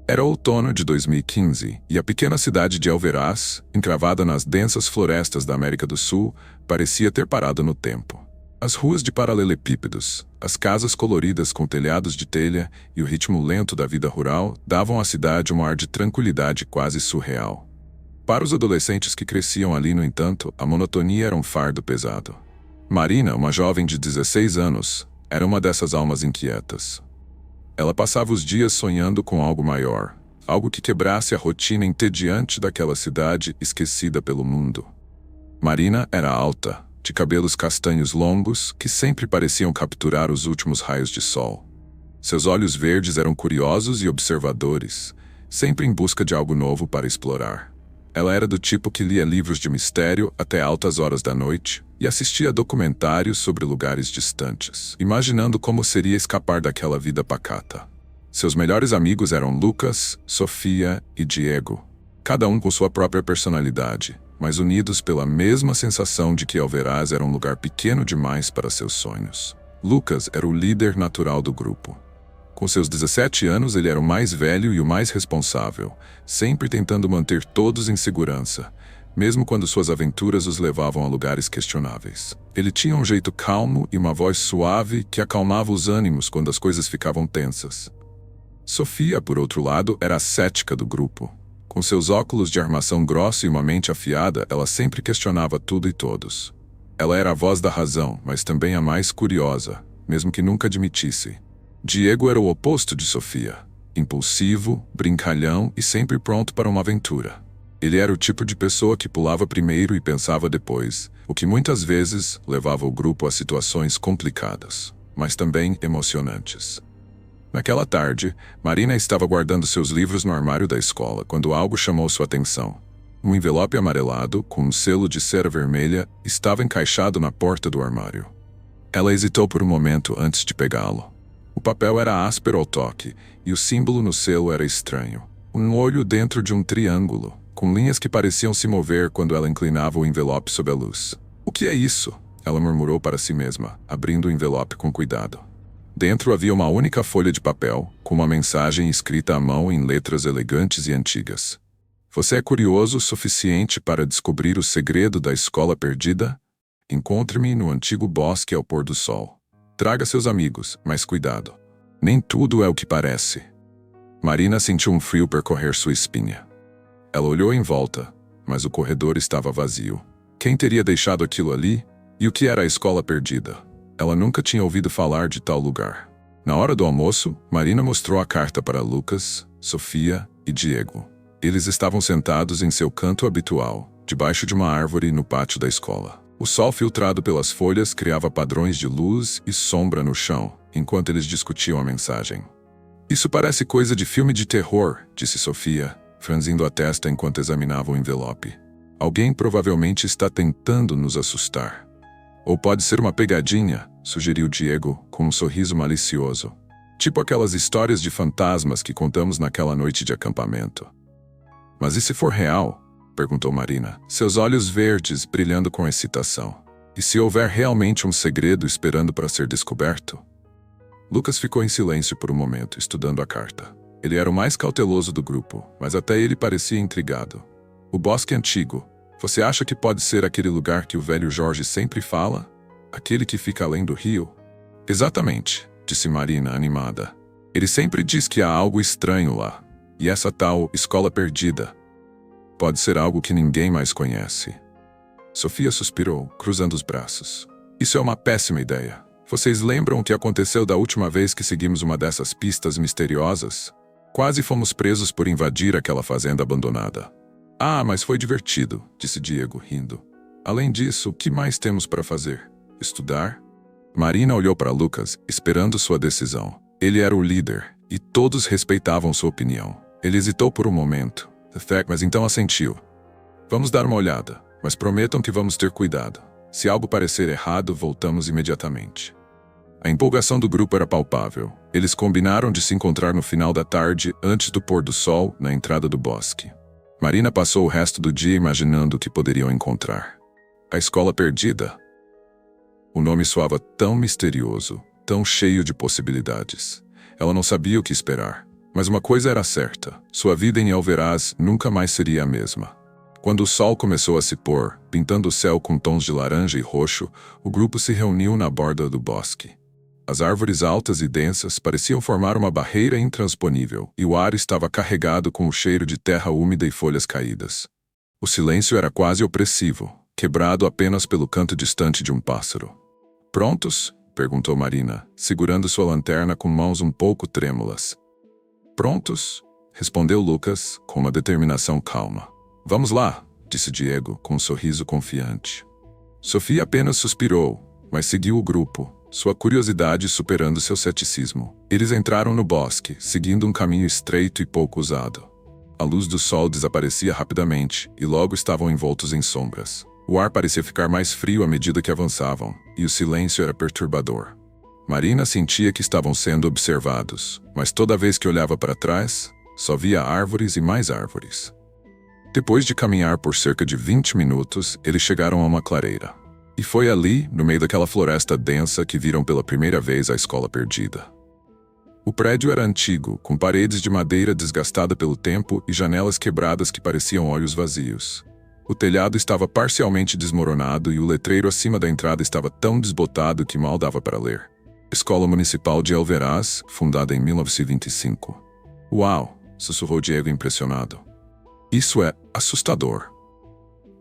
Era outono de 2015 e a pequena cidade de Alveraz, encravada nas densas florestas da América do Sul, parecia ter parado no tempo. As ruas de paralelepípedos, as casas coloridas com telhados de telha e o ritmo lento da vida rural davam à cidade um ar de tranquilidade quase surreal. Para os adolescentes que cresciam ali, no entanto, a monotonia era um fardo pesado. Marina, uma jovem de 16 anos, era uma dessas almas inquietas. Ela passava os dias sonhando com algo maior, algo que quebrasse a rotina entediante daquela cidade esquecida pelo mundo. Marina era alta, de cabelos castanhos longos que sempre pareciam capturar os últimos raios de sol. Seus olhos verdes eram curiosos e observadores, sempre em busca de algo novo para explorar. Ela era do tipo que lia livros de mistério até altas horas da noite e assistia a documentários sobre lugares distantes, imaginando como seria escapar daquela vida pacata. Seus melhores amigos eram Lucas, Sofia e Diego, cada um com sua própria personalidade, mas unidos pela mesma sensação de que Alveraz era um lugar pequeno demais para seus sonhos. Lucas era o líder natural do grupo. Com seus 17 anos, ele era o mais velho e o mais responsável, sempre tentando manter todos em segurança, mesmo quando suas aventuras os levavam a lugares questionáveis. Ele tinha um jeito calmo e uma voz suave que acalmava os ânimos quando as coisas ficavam tensas. Sofia, por outro lado, era a cética do grupo. Com seus óculos de armação grossa e uma mente afiada, ela sempre questionava tudo e todos. Ela era a voz da razão, mas também a mais curiosa, mesmo que nunca admitisse. Diego era o oposto de Sofia, impulsivo, brincalhão e sempre pronto para uma aventura. Ele era o tipo de pessoa que pulava primeiro e pensava depois, o que muitas vezes levava o grupo a situações complicadas, mas também emocionantes. Naquela tarde, Marina estava guardando seus livros no armário da escola quando algo chamou sua atenção. Um envelope amarelado, com um selo de cera vermelha, estava encaixado na porta do armário. Ela hesitou por um momento antes de pegá-lo. O papel era áspero ao toque, e o símbolo no selo era estranho. Um olho dentro de um triângulo, com linhas que pareciam se mover quando ela inclinava o envelope sob a luz. "O que é isso?" ela murmurou para si mesma, abrindo o envelope com cuidado. Dentro havia uma única folha de papel, com uma mensagem escrita à mão em letras elegantes e antigas. "Você é curioso o suficiente para descobrir o segredo da escola perdida? Encontre-me no antigo bosque ao pôr do sol. Traga seus amigos, mas cuidado. Nem tudo é o que parece." Marina sentiu um frio percorrer sua espinha. Ela olhou em volta, mas o corredor estava vazio. Quem teria deixado aquilo ali? E o que era a escola perdida? Ela nunca tinha ouvido falar de tal lugar. Na hora do almoço, Marina mostrou a carta para Lucas, Sofia e Diego. Eles estavam sentados em seu canto habitual, debaixo de uma árvore no pátio da escola. O sol filtrado pelas folhas criava padrões de luz e sombra no chão, enquanto eles discutiam a mensagem. "Isso parece coisa de filme de terror", disse Sofia, franzindo a testa enquanto examinava o envelope. "Alguém provavelmente está tentando nos assustar." "Ou pode ser uma pegadinha", sugeriu Diego, com um sorriso malicioso. "Tipo aquelas histórias de fantasmas que contamos naquela noite de acampamento." "Mas e se for real?" perguntou Marina, seus olhos verdes brilhando com excitação. "E se houver realmente um segredo esperando para ser descoberto?" Lucas ficou em silêncio por um momento, estudando a carta. Ele era o mais cauteloso do grupo, mas até ele parecia intrigado. "O bosque antigo. Você acha que pode ser aquele lugar que o velho Jorge sempre fala? Aquele que fica além do rio?" "Exatamente", disse Marina, animada. "Ele sempre diz que há algo estranho lá. E essa tal escola perdida pode ser algo que ninguém mais conhece." Sofia suspirou, cruzando os braços. "Isso é uma péssima ideia. Vocês lembram o que aconteceu da última vez que seguimos uma dessas pistas misteriosas? Quase fomos presos por invadir aquela fazenda abandonada." "Ah, mas foi divertido", disse Diego, rindo. "Além disso, o que mais temos para fazer? Estudar?" Marina olhou para Lucas, esperando sua decisão. Ele era o líder, e todos respeitavam sua opinião. Ele hesitou por um momento, mas então assentiu. "Vamos dar uma olhada, mas prometam que vamos ter cuidado. Se algo parecer errado, voltamos imediatamente." A empolgação do grupo era palpável. Eles combinaram de se encontrar no final da tarde, antes do pôr do sol, na entrada do bosque. Marina passou o resto do dia imaginando o que poderiam encontrar. A escola perdida? O nome soava tão misterioso, tão cheio de possibilidades. Ela não sabia o que esperar. Mas uma coisa era certa: sua vida em Alveraz nunca mais seria a mesma. Quando o sol começou a se pôr, pintando o céu com tons de laranja e roxo, o grupo se reuniu na borda do bosque. As árvores altas e densas pareciam formar uma barreira intransponível, e o ar estava carregado com o cheiro de terra úmida e folhas caídas. O silêncio era quase opressivo, quebrado apenas pelo canto distante de um pássaro. "Prontos?" perguntou Marina, segurando sua lanterna com mãos um pouco trêmulas. "Prontos?" respondeu Lucas, com uma determinação calma. "Vamos lá", disse Diego, com um sorriso confiante. Sofia apenas suspirou, mas seguiu o grupo, sua curiosidade superando seu ceticismo. Eles entraram no bosque, seguindo um caminho estreito e pouco usado. A luz do sol desaparecia rapidamente, e logo estavam envoltos em sombras. O ar parecia ficar mais frio à medida que avançavam, e o silêncio era perturbador. Marina sentia que estavam sendo observados, mas toda vez que olhava para trás, só via árvores e mais árvores. Depois de caminhar por cerca de 20 minutos, eles chegaram a uma clareira. E foi ali, no meio daquela floresta densa, que viram pela primeira vez a escola perdida. O prédio era antigo, com paredes de madeira desgastada pelo tempo e janelas quebradas que pareciam olhos vazios. O telhado estava parcialmente desmoronado e o letreiro acima da entrada estava tão desbotado que mal dava para ler. Escola Municipal de Alveraz, fundada em 1925. "Uau!" sussurrou Diego impressionado. "Isso é assustador."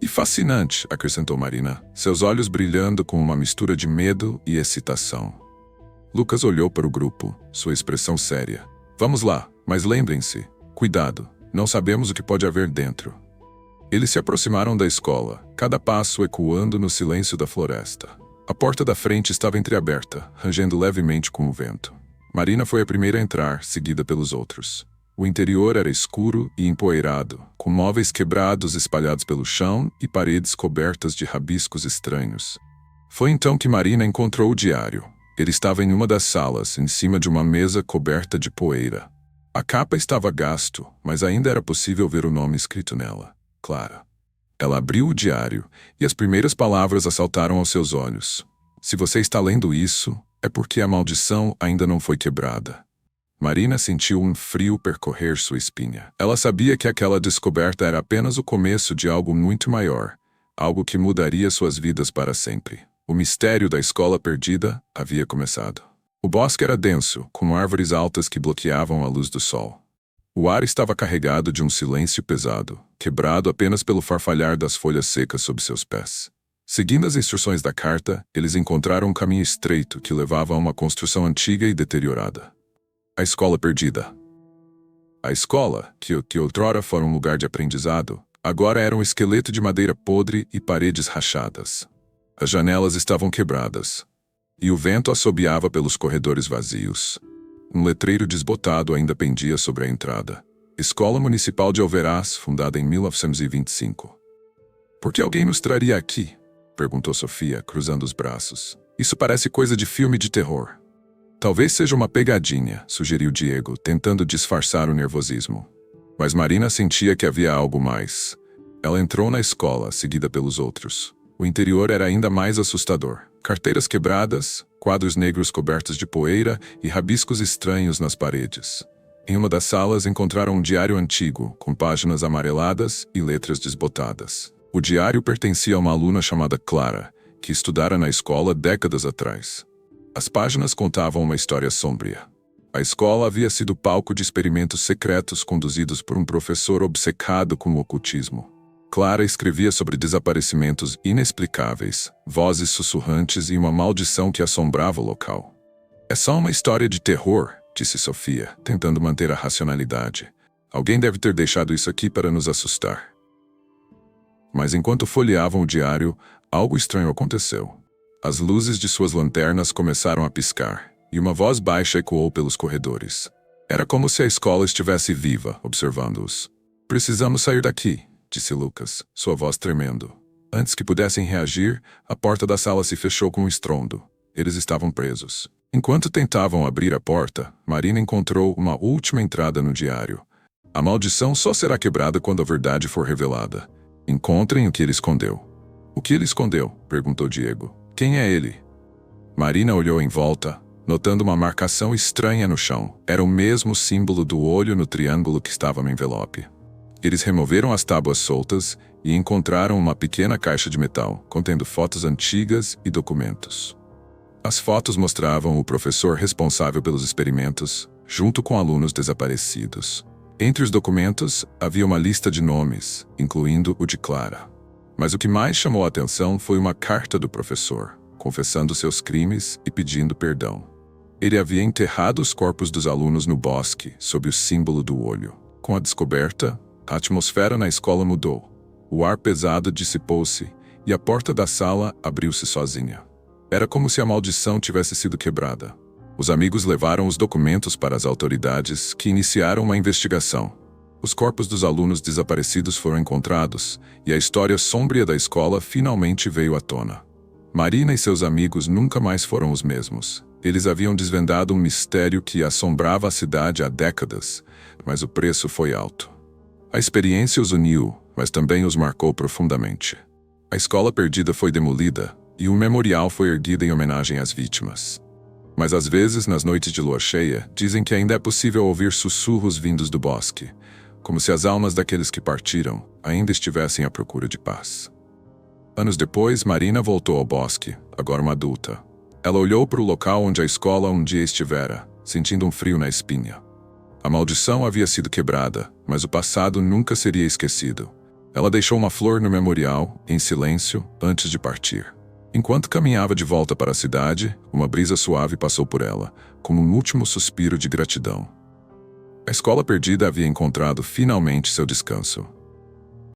"E fascinante", acrescentou Marina, seus olhos brilhando com uma mistura de medo e excitação. Lucas olhou para o grupo, sua expressão séria. "Vamos lá, mas lembrem-se, cuidado, não sabemos o que pode haver dentro." Eles se aproximaram da escola, cada passo ecoando no silêncio da floresta. A porta da frente estava entreaberta, rangendo levemente com o vento. Marina foi a primeira a entrar, seguida pelos outros. O interior era escuro e empoeirado, com móveis quebrados espalhados pelo chão e paredes cobertas de rabiscos estranhos. Foi então que Marina encontrou o diário. Ele estava em uma das salas, em cima de uma mesa coberta de poeira. A capa estava gasto, mas ainda era possível ver o nome escrito nela: Clara. Ela abriu o diário, e as primeiras palavras assaltaram aos seus olhos. "Se você está lendo isso, é porque a maldição ainda não foi quebrada." Marina sentiu um frio percorrer sua espinha. Ela sabia que aquela descoberta era apenas o começo de algo muito maior, algo que mudaria suas vidas para sempre. O mistério da escola perdida havia começado. O bosque era denso, com árvores altas que bloqueavam a luz do sol. O ar estava carregado de um silêncio pesado, quebrado apenas pelo farfalhar das folhas secas sob seus pés. Seguindo as instruções da carta, eles encontraram um caminho estreito que levava a uma construção antiga e deteriorada. A escola perdida. A escola, que outrora fora um lugar de aprendizado, agora era um esqueleto de madeira podre e paredes rachadas. As janelas estavam quebradas, e o vento assobiava pelos corredores vazios. Um letreiro desbotado ainda pendia sobre a entrada. Escola Municipal de Alveraz, fundada em 1925. "Por que alguém nos traria aqui?" perguntou Sofia, cruzando os braços. "Isso parece coisa de filme de terror." "Talvez seja uma pegadinha", sugeriu Diego, tentando disfarçar o nervosismo. Mas Marina sentia que havia algo mais. Ela entrou na escola, seguida pelos outros. O interior era ainda mais assustador. Carteiras quebradas, quadros negros cobertos de poeira e rabiscos estranhos nas paredes. Em uma das salas encontraram um diário antigo, com páginas amareladas e letras desbotadas. O diário pertencia a uma aluna chamada Clara, que estudara na escola décadas atrás. As páginas contavam uma história sombria. A escola havia sido palco de experimentos secretos conduzidos por um professor obcecado com o ocultismo. Clara escrevia sobre desaparecimentos inexplicáveis, vozes sussurrantes e uma maldição que assombrava o local. "É só uma história de terror", disse Sofia, tentando manter a racionalidade. "Alguém deve ter deixado isso aqui para nos assustar." Mas enquanto folheavam o diário, algo estranho aconteceu. As luzes de suas lanternas começaram a piscar, e uma voz baixa ecoou pelos corredores. Era como se a escola estivesse viva, observando-os. "Precisamos sair daqui", disse Lucas, sua voz tremendo. Antes que pudessem reagir, a porta da sala se fechou com um estrondo. Eles estavam presos. Enquanto tentavam abrir a porta, Marina encontrou uma última entrada no diário. "A maldição só será quebrada quando a verdade for revelada. Encontrem o que ele escondeu." "O que ele escondeu?" perguntou Diego. "Quem é ele?" Marina olhou em volta, notando uma marcação estranha no chão. Era o mesmo símbolo do olho no triângulo que estava no envelope. Eles removeram as tábuas soltas e encontraram uma pequena caixa de metal, contendo fotos antigas e documentos. As fotos mostravam o professor responsável pelos experimentos, junto com alunos desaparecidos. Entre os documentos, havia uma lista de nomes, incluindo o de Clara. Mas o que mais chamou a atenção foi uma carta do professor, confessando seus crimes e pedindo perdão. Ele havia enterrado os corpos dos alunos no bosque, sob o símbolo do olho. Com a descoberta, a atmosfera na escola mudou. O ar pesado dissipou-se e a porta da sala abriu-se sozinha. Era como se a maldição tivesse sido quebrada. Os amigos levaram os documentos para as autoridades, que iniciaram uma investigação. Os corpos dos alunos desaparecidos foram encontrados e a história sombria da escola finalmente veio à tona. Marina e seus amigos nunca mais foram os mesmos. Eles haviam desvendado um mistério que assombrava a cidade há décadas, mas o preço foi alto. A experiência os uniu, mas também os marcou profundamente. A escola perdida foi demolida e um memorial foi erguido em homenagem às vítimas. Mas às vezes, nas noites de lua cheia, dizem que ainda é possível ouvir sussurros vindos do bosque, como se as almas daqueles que partiram ainda estivessem à procura de paz. Anos depois, Marina voltou ao bosque, agora uma adulta. Ela olhou para o local onde a escola um dia estivera, sentindo um frio na espinha. A maldição havia sido quebrada, mas o passado nunca seria esquecido. Ela deixou uma flor no memorial, em silêncio, antes de partir. Enquanto caminhava de volta para a cidade, uma brisa suave passou por ela, como um último suspiro de gratidão. A escola perdida havia encontrado finalmente seu descanso.